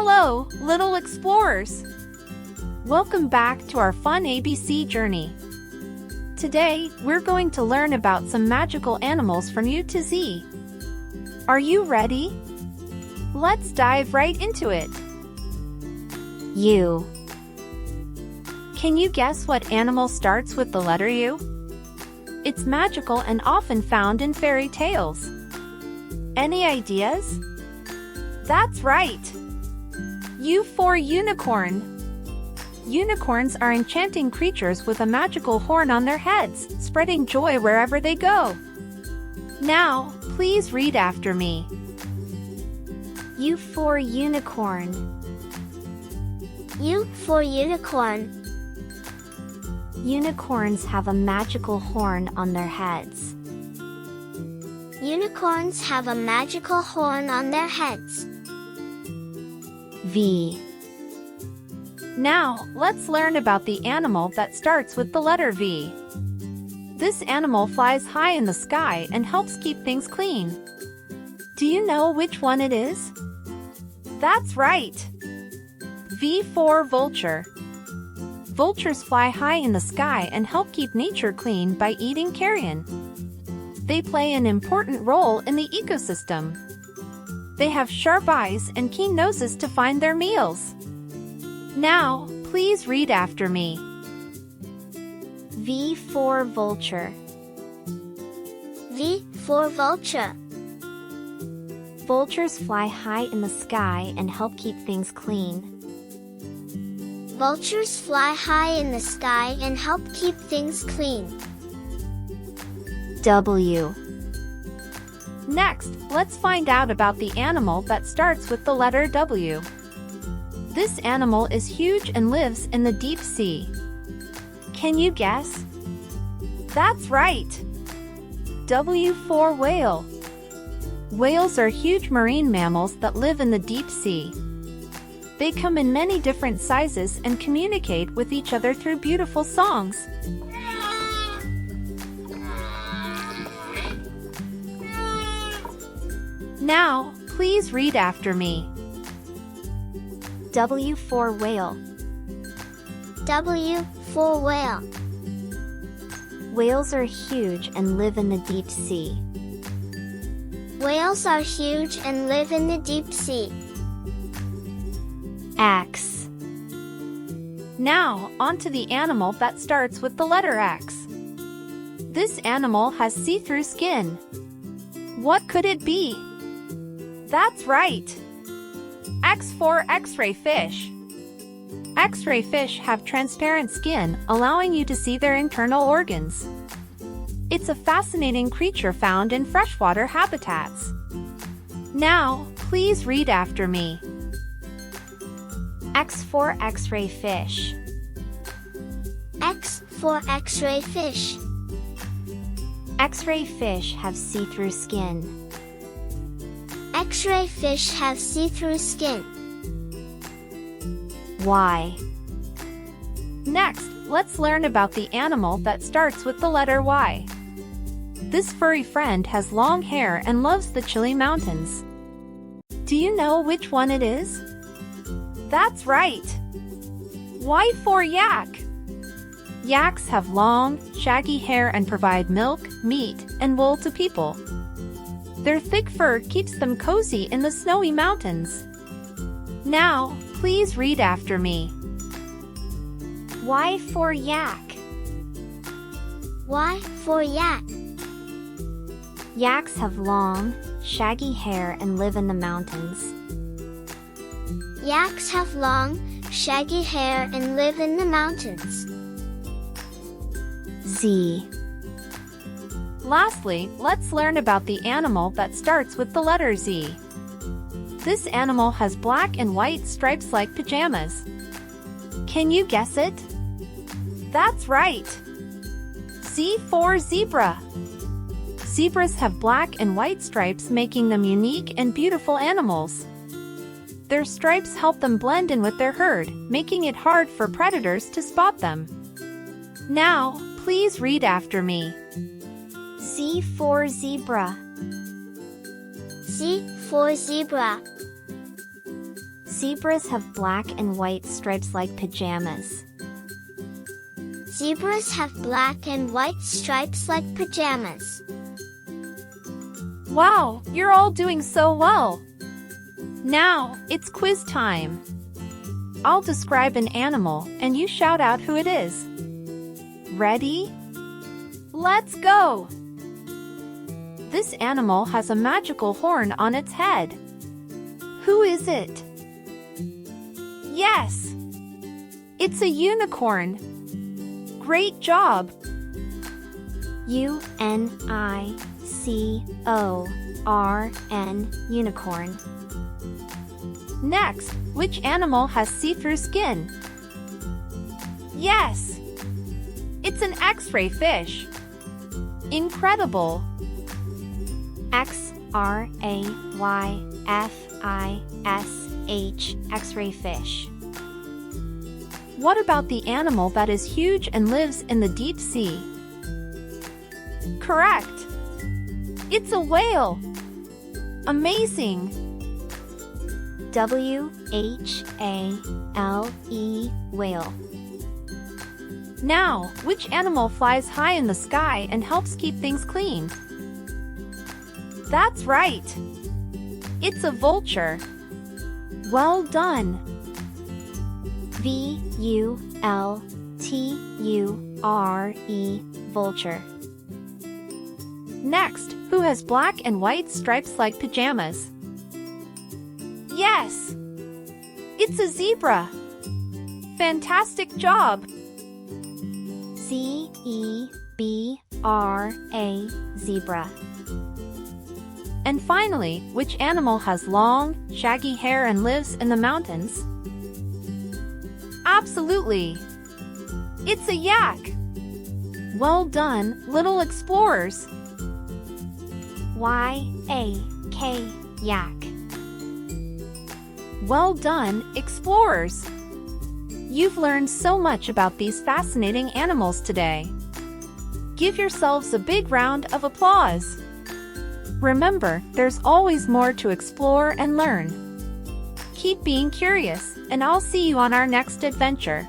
Hello, little explorers! Welcome back to our fun ABC journey. Today, we're going to learn about some magical animals from U to Z. Are you ready? Let's dive right into it. U. Can you guess what animal starts with the letter U? It's magical and often found in fairy tales. Any ideas? That's right! U for unicorn. Unicorns are enchanting creatures with a magical horn on their heads, spreading joy wherever they go. Now, please read after me. U for unicorn. U for unicorn. Unicorns have a magical horn on their heads. Unicorns have a magical horn on their heads. V. Now, let's learn about the animal that starts with the letter V. This animal flies high in the sky and helps keep things clean. Do you know which one it is? That's right! V for vulture. Vultures fly high in the sky and help keep nature clean by eating carrion. They play an important role in the ecosystem. They have sharp eyes and keen noses to find their meals. Now, please read after me. V for vulture. V for vulture. Vultures fly high in the sky and help keep things clean. Vultures fly high in the sky and help keep things clean. W. Next, let's find out about the animal that starts with the letter W. This animal is huge and lives in the deep sea. Can you guess? That's right! W for whale. Whales are huge marine mammals that live in the deep sea. They come in many different sizes and communicate with each other through beautiful songs. Now, please read after me. W for whale. W for whale. Whales are huge and live in the deep sea. Whales are huge and live in the deep sea. X. Now, on to the animal that starts with the letter X. This animal has see-through skin. What could it be? That's right! X for X-ray fish. X-ray fish have transparent skin, allowing you to see their internal organs. It's a fascinating creature found in freshwater habitats. Now, please read after me. X for X-ray fish. X for X-ray fish. X-ray fish have see-through skin. X-ray fish have see-through skin. Y. Next, let's learn about the animal that starts with the letter Y. This furry friend has long hair and loves the chilly mountains. Do you know which one it is? That's right! Y for yak. Yaks have long, shaggy hair and provide milk, meat, and wool to people. Their thick fur keeps them cozy in the snowy mountains. Now, please read after me. Y for yak. Y for yak. Yaks have long, shaggy hair and live in the mountains. Yaks have long, shaggy hair and live in the mountains. Z. Lastly, let's learn about the animal that starts with the letter Z. This animal has black and white stripes like pajamas. Can you guess it? That's right! Z for zebra. Zebras have black and white stripes, making them unique and beautiful animals. Their stripes help them blend in with their herd, making it hard for predators to spot them. Now, please read after me. Z for zebra. Z for zebra. Zebras have black and white stripes like pajamas. Zebras have black and white stripes like pajamas. Wow, you're all doing so well! Now, it's quiz time. I'll describe an animal and you shout out who it is. Ready? Let's go! This animal has a magical horn on its head. Who is it? Yes! It's a unicorn! Great job! U-N-I-C-O-R-N, unicorn. Next, which animal has see-through skin? Yes! It's an X-ray fish. Incredible! X-R-A-Y-F-I-S-H, X-ray fish. What about the animal that is huge and lives in the deep sea? Correct! It's a whale! Amazing! W-H-A-L-E, whale. Now, which animal flies high in the sky and helps keep things clean? That's right! It's a vulture. Well done! V-U-L-T-U-R-E, vulture. Next, who has black and white stripes like pajamas? Yes! It's a zebra! Fantastic job! Z-E-B-R-A, zebra. And finally, which animal has long, shaggy hair and lives in the mountains? Absolutely! It's a yak! Well done, little explorers! Y-A-K, yak. Well done, explorers! You've learned so much about these fascinating animals today. Give yourselves a big round of applause. Remember, there's always more to explore and learn. Keep being curious, and I'll see you on our next adventure.